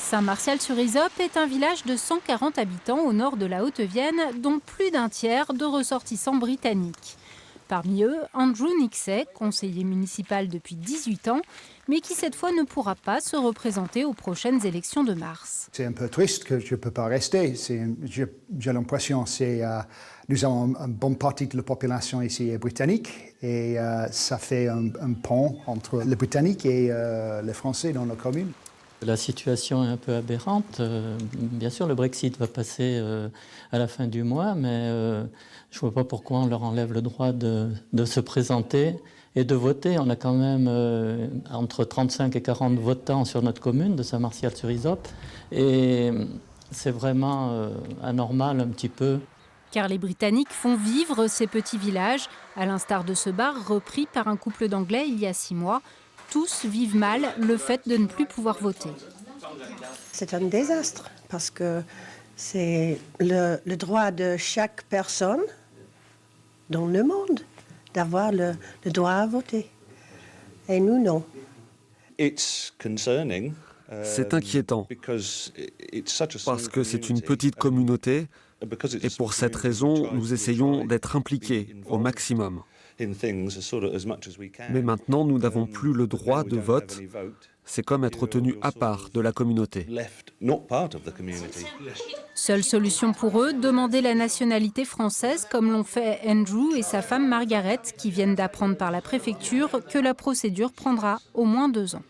Saint-Martial-sur-Isope est un village de 140 habitants au nord de la Haute-Vienne, dont plus d'un tiers de ressortissants britanniques. Parmi eux, Andrew Nixey, conseiller municipal depuis 18 ans, mais qui cette fois ne pourra pas se représenter aux prochaines élections de mars. C'est un peu triste que je ne peux pas rester. J'ai l'impression que nous avons une bonne partie de la population ici est britannique et ça fait un pont entre les Britanniques et les Français dans la commune. La situation est un peu aberrante. Bien sûr, le Brexit va passer à la fin du mois, mais je ne vois pas pourquoi on leur enlève le droit de se présenter et de voter. On a quand même entre 35 et 40 votants sur notre commune de Saint-Martial-sur-Isope. Et c'est vraiment anormal un petit peu. Car les Britanniques font vivre ces petits villages, à l'instar de ce bar repris par un couple d'Anglais il y a 6 mois. Tous vivent mal le fait de ne plus pouvoir voter. C'est un désastre parce que c'est le droit de chaque personne dans le monde d'avoir le droit à voter. Et nous, non. C'est inquiétant parce que c'est une petite communauté et pour cette raison, nous essayons d'être impliqués au maximum. Mais maintenant, nous n'avons plus le droit de vote. C'est comme être tenu à part de la communauté. Seule solution pour eux, demander la nationalité française comme l'ont fait Andrew et sa femme Margaret qui viennent d'apprendre par la préfecture que la procédure prendra au moins 2 ans.